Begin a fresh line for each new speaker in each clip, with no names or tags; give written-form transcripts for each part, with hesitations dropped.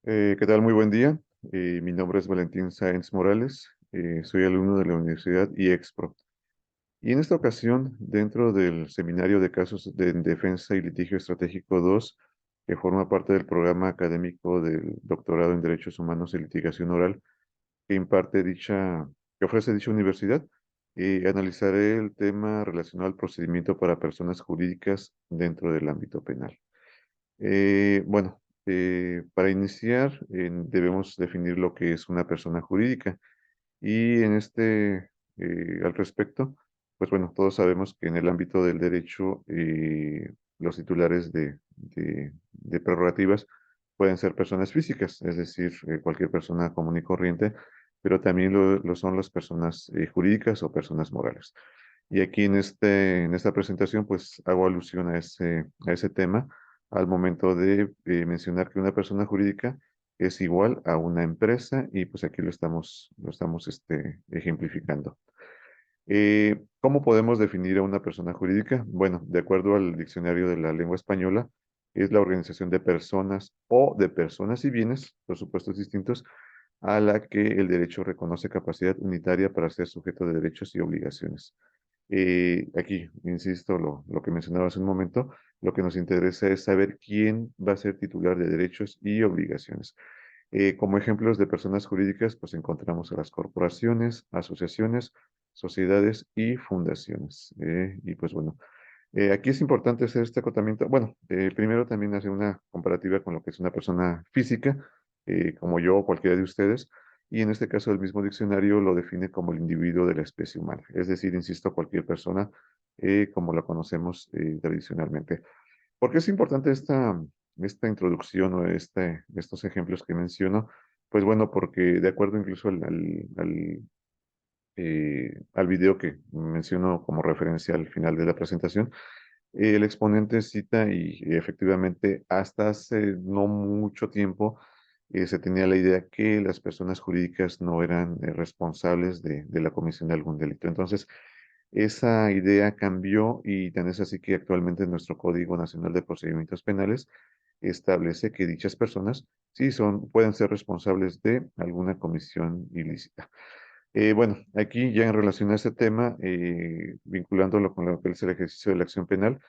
¿Qué tal? Muy buen día. Mi nombre es Valentín Sáenz Morales. Soy alumno de la Universidad IEXPRO. Y en esta ocasión, dentro del Seminario de Casos de Defensa y Litigio Estratégico 2, que forma parte del programa académico del Doctorado en Derechos Humanos y Litigación Oral que que ofrece dicha universidad, analizaré el tema relacionado al procedimiento para personas jurídicas dentro del ámbito penal. Bueno, para iniciar, debemos definir lo que es una persona jurídica. Y al respecto, pues bueno, todos sabemos que en el ámbito del derecho, los titulares de prerrogativas pueden ser personas físicas, es decir, cualquier persona común y corriente, pero también lo son las personas jurídicas o personas morales. Y aquí en esta presentación, pues hago alusión a ese tema al momento de mencionar que una persona jurídica es igual a una empresa y pues aquí lo estamos ejemplificando. ¿Cómo podemos definir a una persona jurídica? Bueno, de acuerdo al diccionario de la lengua española, es la organización de personas o de personas y bienes, por supuesto distintos, a la que el derecho reconoce capacidad unitaria para ser sujeto de derechos y obligaciones. Aquí, insisto, lo que mencionaba hace un momento, lo que nos interesa es saber quién va a ser titular de derechos y obligaciones. Como ejemplos de personas jurídicas, pues encontramos a las corporaciones, asociaciones, sociedades y fundaciones. Y pues bueno, aquí es importante hacer este acotamiento. Bueno, primero también hacer una comparativa con lo que es una persona física, como yo o cualquiera de ustedes, y en este caso el mismo diccionario lo define como el individuo de la especie humana, es decir, insisto, cualquier persona como la conocemos tradicionalmente. ¿Por qué es importante esta introducción o estos ejemplos que menciono? Pues bueno, porque de acuerdo incluso al video que menciono como referencia al final de la presentación, el exponente cita y efectivamente hasta hace no mucho tiempo se tenía la idea que las personas jurídicas no eran responsables de la comisión de algún delito. Entonces, esa idea cambió y tan es así que actualmente nuestro Código Nacional de Procedimientos Penales establece que dichas personas pueden ser responsables de alguna comisión ilícita. Bueno, aquí ya en relación a este tema, vinculándolo con lo que es el ejercicio de la acción penal,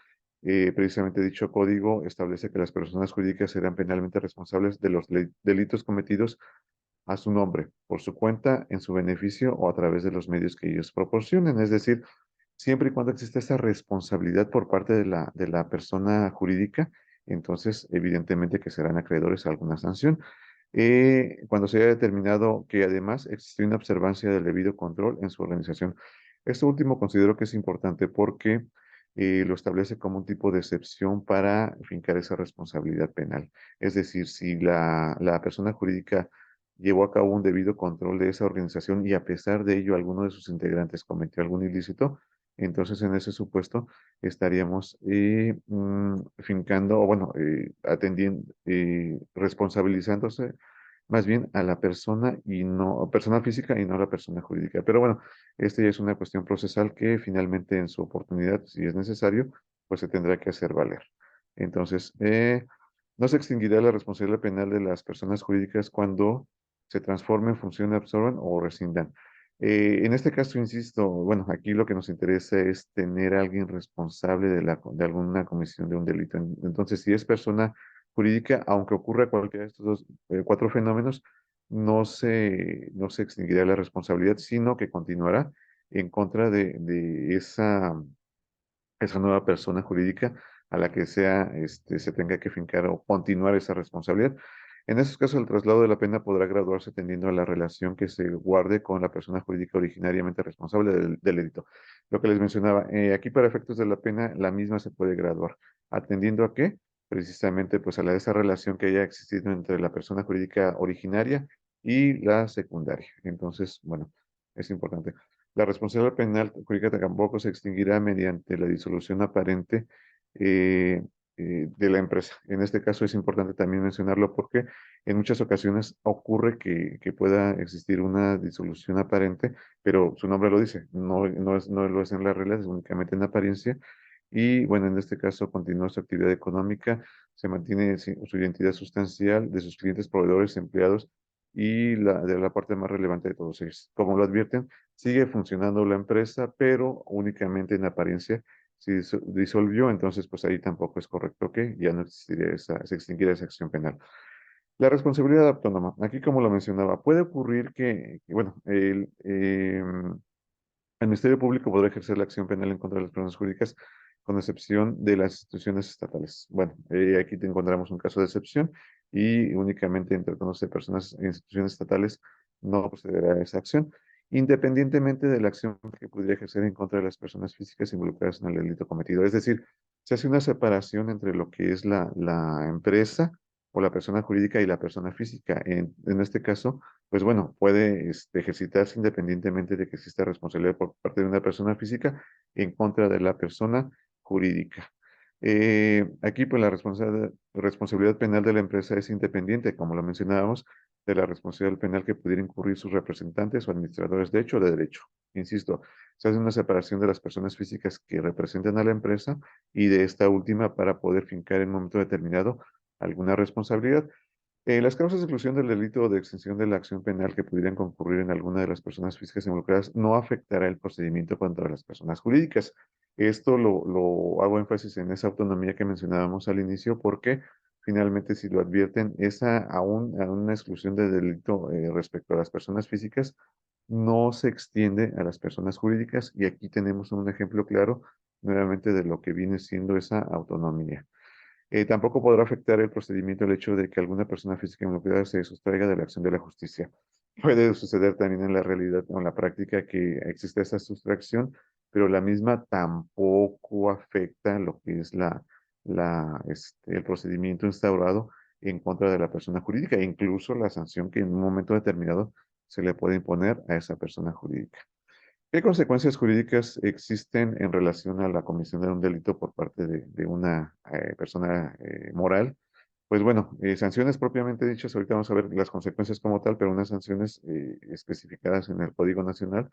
precisamente dicho código establece que las personas jurídicas serán penalmente responsables de los delitos cometidos a su nombre, por su cuenta, en su beneficio o a través de los medios que ellos proporcionen. Es decir, siempre y cuando exista esa responsabilidad por parte de la persona jurídica, entonces evidentemente que serán acreedores a alguna sanción. Cuando se haya determinado que además existe una observancia del debido control en su organización. Esto último considero que es importante porque lo establece como un tipo de excepción para fincar esa responsabilidad penal. Es decir, si la persona jurídica llevó a cabo un debido control de esa organización y a pesar de ello alguno de sus integrantes cometió algún ilícito, entonces en ese supuesto estaríamos fincando o bueno, atendiendo, responsabilizándose más bien a la persona y no, persona física y no a la persona jurídica. Pero bueno, esta ya es una cuestión procesal que finalmente en su oportunidad, si es necesario, pues se tendrá que hacer valer. Entonces, no se extinguirá la responsabilidad penal de las personas jurídicas cuando se transformen, funcionen, absorban o rescindan. En este caso, insisto, bueno, aquí lo que nos interesa es tener a alguien responsable de alguna comisión de un delito. Entonces, si es persona jurídica, aunque ocurra cualquiera de estos cuatro fenómenos, no se extinguirá la responsabilidad, sino que continuará en contra de esa nueva persona jurídica a la que se tenga que fincar o continuar esa responsabilidad. En esos casos, el traslado de la pena podrá graduarse tendiendo a la relación que se guarde con la persona jurídica originariamente responsable del delito. Lo que les mencionaba, aquí para efectos de la pena, la misma se puede graduar. ¿Atendiendo a qué? Precisamente pues a esa relación que haya existido entre la persona jurídica originaria y la secundaria. Entonces, bueno, es importante. La responsabilidad penal jurídica tampoco se extinguirá mediante la disolución aparente eh, de la empresa. En este caso es importante también mencionarlo porque en muchas ocasiones ocurre que pueda existir una disolución aparente, pero su nombre lo dice, no lo es en las reglas, es únicamente en apariencia, y, bueno, en este caso continúa su actividad económica, se mantiene su identidad sustancial de sus clientes, proveedores, empleados y de la parte más relevante de todos ellos. Como lo advierten, sigue funcionando la empresa, pero únicamente en apariencia. Si disolvió, entonces pues ahí tampoco es correcto que ya no existiría se extinguiera esa acción penal. La responsabilidad autónoma. Aquí, como lo mencionaba, puede ocurrir bueno, el Ministerio Público podrá ejercer la acción penal en contra de las personas jurídicas, con excepción de las instituciones estatales. Bueno, aquí te encontramos un caso de excepción y únicamente entre de personas e instituciones estatales no procederá a esa acción, independientemente de la acción que pudiera ejercer en contra de las personas físicas involucradas en el delito cometido. Es decir, se hace una separación entre lo que es la empresa o la persona jurídica y la persona física. En este caso, pues bueno, puede ejercitarse independientemente de que exista responsabilidad por parte de una persona física en contra de la persona jurídica. Aquí, pues la responsabilidad penal de la empresa es independiente, como lo mencionábamos, de la responsabilidad penal que pudiera incurrir sus representantes o administradores de hecho o de derecho. Insisto, se hace una separación de las personas físicas que representan a la empresa y de esta última para poder fincar en un momento determinado alguna responsabilidad. Las causas de exclusión del delito o de extinción de la acción penal que pudieran concurrir en alguna de las personas físicas involucradas no afectará el procedimiento contra las personas jurídicas. Esto lo hago énfasis en esa autonomía que mencionábamos al inicio porque finalmente si lo advierten, a una exclusión de delito respecto a las personas físicas no se extiende a las personas jurídicas y aquí tenemos un ejemplo claro nuevamente de lo que viene siendo esa autonomía. Tampoco podrá afectar el procedimiento el hecho de que alguna persona física involucrada se sustraiga de la acción de la justicia. Puede suceder también en la realidad o en la práctica que existe esa sustracción, pero la misma tampoco afecta lo que es el procedimiento instaurado en contra de la persona jurídica e incluso la sanción que en un momento determinado se le puede imponer a esa persona jurídica. ¿Qué consecuencias jurídicas existen en relación a la comisión de un delito por parte de una persona moral? Pues bueno, sanciones propiamente dichas, ahorita vamos a ver las consecuencias como tal, pero unas sanciones especificadas en el Código Nacional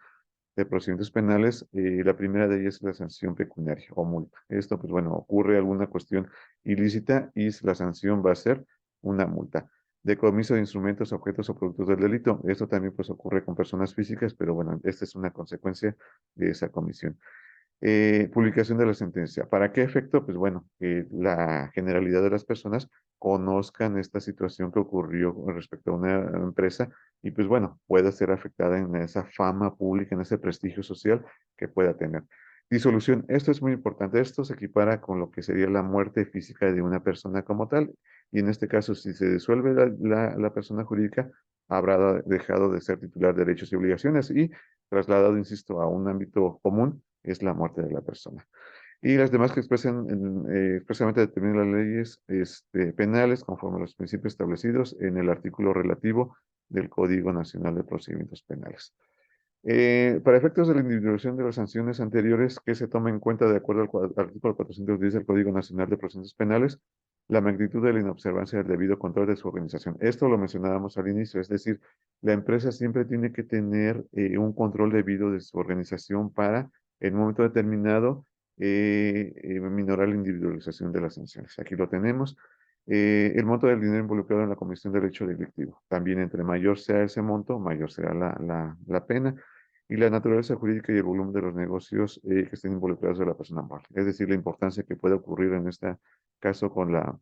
de Procedimientos Penales, la primera de ellas es la sanción pecuniaria o multa. Esto, pues bueno, ocurre alguna cuestión ilícita y la sanción va a ser una multa. Decomiso de instrumentos, objetos o productos del delito. Esto también pues ocurre con personas físicas, pero bueno, esta es una consecuencia de esa comisión. Publicación de la sentencia. ¿Para qué efecto? Pues bueno, que la generalidad de las personas conozcan esta situación que ocurrió respecto a una empresa y pues bueno, pueda ser afectada en esa fama pública, en ese prestigio social que pueda tener. Disolución. Esto es muy importante. Esto se equipara con lo que sería la muerte física de una persona como tal. Y en este caso, si se disuelve la persona jurídica, habrá dejado de ser titular de derechos y obligaciones y trasladado, insisto, a un ámbito común es la muerte de la persona. Y las demás que expresamente determinan las leyes penales conforme a los principios establecidos en el artículo relativo del Código Nacional de Procedimientos Penales. Para efectos de la individualización de las sanciones anteriores, que se toma en cuenta de acuerdo al artículo 410 del Código Nacional de Procedimientos Penales, la magnitud de la inobservancia del debido control de su organización. Esto lo mencionábamos al inicio, es decir, la empresa siempre tiene que tener un control debido de su organización para, en un momento determinado, minorar la individualización de las sanciones. Aquí lo tenemos. El monto del dinero involucrado en la comisión del hecho delictivo. También entre mayor sea ese monto, mayor será la pena y la naturaleza jurídica y el volumen de los negocios que estén involucrados de la persona moral. Es decir, la importancia que puede ocurrir en este caso con la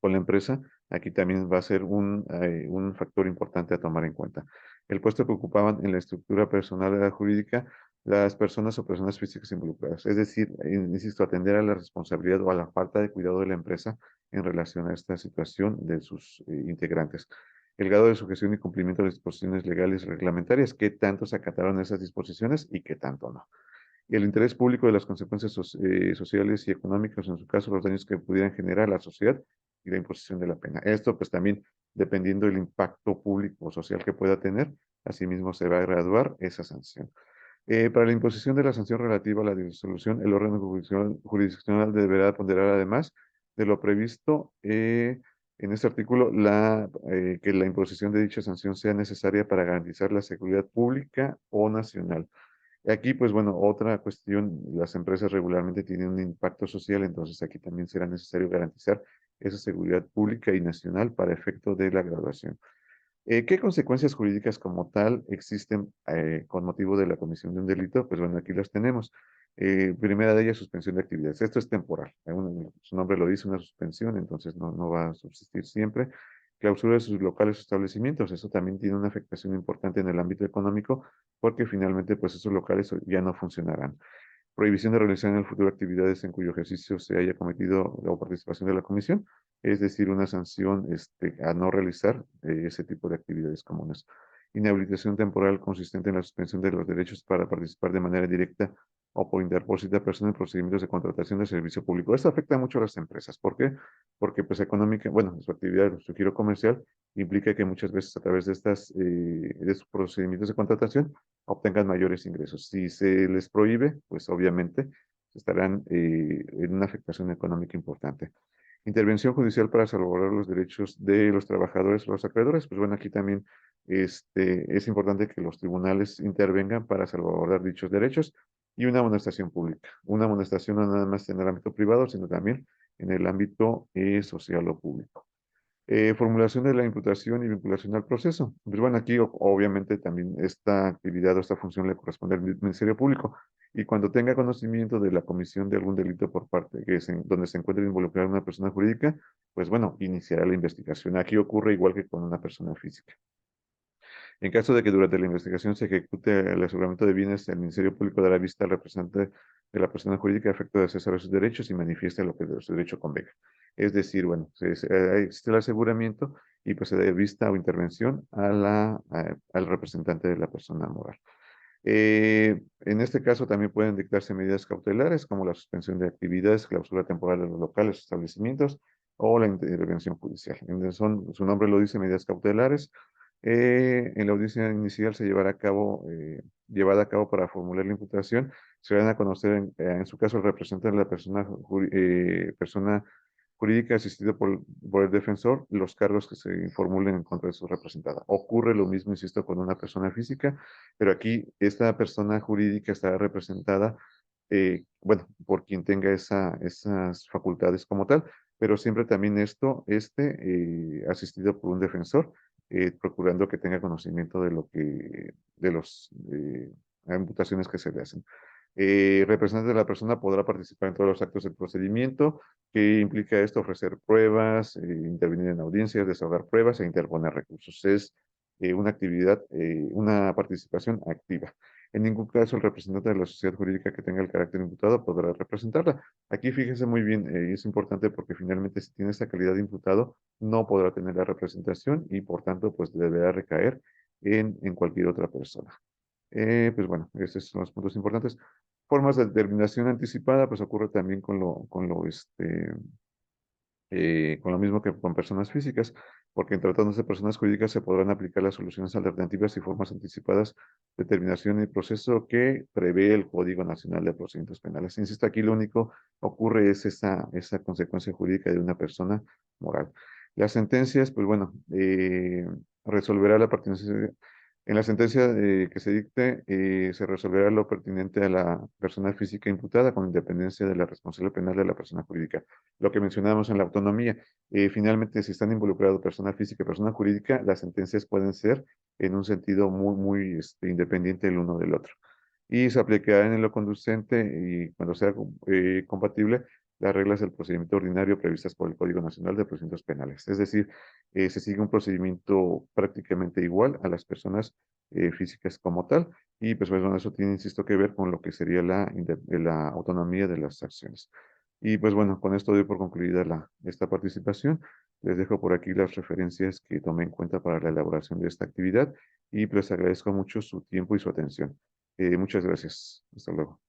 empresa, aquí también va a ser un factor importante a tomar en cuenta. El puesto que ocupaban en la estructura personal de la jurídica las personas o personas físicas involucradas. Es decir, insisto, atender a la responsabilidad o a la falta de cuidado de la empresa en relación a esta situación de sus integrantes. El grado de sujeción y cumplimiento de las disposiciones legales y reglamentarias, qué tanto se acataron esas disposiciones y qué tanto no. Y el interés público de las consecuencias sociales y económicas, en su caso, los daños que pudieran generar a la sociedad y la imposición de la pena. Esto, pues también, dependiendo del impacto público o social que pueda tener, asimismo se va a graduar esa sanción. Para la imposición de la sanción relativa a la disolución, el órgano jurisdiccional deberá ponderar además de lo previsto en este artículo que la imposición de dicha sanción sea necesaria para garantizar la seguridad pública o nacional. Aquí, pues bueno, otra cuestión, las empresas regularmente tienen un impacto social, entonces aquí también será necesario garantizar esa seguridad pública y nacional para efecto de la graduación. ¿Qué consecuencias jurídicas como tal existen con motivo de la comisión de un delito? Pues bueno, aquí las tenemos. Primera de ellas, suspensión de actividades. Esto es temporal. Su nombre lo dice, una suspensión, entonces no va a subsistir siempre. Clausura de sus locales o establecimientos. Eso también tiene una afectación importante en el ámbito económico porque finalmente pues esos locales ya no funcionarán. Prohibición de realizar en el futuro actividades en cuyo ejercicio se haya cometido la participación de la comisión, es decir, una sanción a no realizar ese tipo de actividades comunes. Inhabilitación temporal consistente en la suspensión de los derechos para participar de manera directa o por interpósita persona en procedimientos de contratación de servicio público. Esto afecta mucho a las empresas. ¿Por qué? Porque pues económica, bueno, su actividad, su giro comercial implica que muchas veces a través de de estos procedimientos de contratación obtengan mayores ingresos. Si se les prohíbe, pues obviamente estarán en una afectación económica importante. Intervención judicial para salvaguardar los derechos de los trabajadores o los acreedores. Pues bueno, aquí también es importante que los tribunales intervengan para salvaguardar dichos derechos y una amonestación pública. Una amonestación no nada más en el ámbito privado, sino también en el ámbito social o público. Formulación de la imputación y vinculación al proceso. Pues bueno, aquí obviamente también esta actividad o esta función le corresponde al Ministerio Público y cuando tenga conocimiento de la comisión de algún delito por parte donde se encuentre involucrada una persona jurídica, pues bueno, iniciará la investigación. Aquí ocurre igual que con una persona física. En caso de que durante la investigación se ejecute el aseguramiento de bienes, el Ministerio Público dará vista al representante de la persona jurídica a efecto de hacer saber sus derechos y manifieste lo que de su derecho convenga. Es decir, bueno, existe el aseguramiento y pues se da vista o intervención al representante de la persona moral. En este caso también pueden dictarse medidas cautelares como la suspensión de actividades, clausura temporal de los locales, establecimientos o la intervención judicial. Su nombre lo dice, medidas cautelares. En la audiencia inicial se llevada a cabo para formular la imputación. Se van a conocer, en su caso, el representante de la persona jurídica asistido por el defensor, los cargos que se formulen en contra de su representada. Ocurre lo mismo, insisto, con una persona física, pero aquí esta persona jurídica estará representada, bueno, por quien tenga esas facultades como tal, pero siempre también asistido por un defensor, procurando que tenga conocimiento de las imputaciones que se le hacen. Representante de la persona podrá participar en todos los actos del procedimiento. ¿Qué implica esto? Ofrecer pruebas, intervenir en audiencias, desahogar pruebas e interponer recursos. Es una actividad, una participación activa. En ningún caso el representante de la sociedad jurídica que tenga el carácter imputado podrá representarla. Aquí fíjese muy bien, es importante porque finalmente si tiene esa calidad de imputado, no podrá tener la representación y por tanto pues deberá recaer en cualquier otra persona. Pues bueno, esos son los puntos importantes. Formas de determinación anticipada, pues ocurre también con lo mismo que con personas físicas, porque en tratándose de personas jurídicas se podrán aplicar las soluciones alternativas y formas anticipadas de determinación y proceso que prevé el Código Nacional de Procedimientos Penales. Insisto, aquí lo único ocurre es esa consecuencia jurídica de una persona moral. Las sentencias, pues bueno, resolverá la pertinencia. En la sentencia que se dicte, se resolverá lo pertinente a la persona física imputada con independencia de la responsabilidad penal de la persona jurídica. Lo que mencionábamos en la autonomía, finalmente, si están involucrados persona física y persona jurídica, las sentencias pueden ser en un sentido muy independiente el uno del otro. Y se aplicará en lo conducente y cuando sea compatible las reglas del procedimiento ordinario previstas por el Código Nacional de Procedimientos Penales. Es decir, se sigue un procedimiento prácticamente igual a las personas físicas como tal. Y pues bueno, eso tiene, insisto, que ver con lo que sería la autonomía de las acciones. Y pues bueno, con esto doy por concluida esta participación. Les dejo por aquí las referencias que tomé en cuenta para la elaboración de esta actividad y pues agradezco mucho su tiempo y su atención. Muchas gracias. Hasta luego.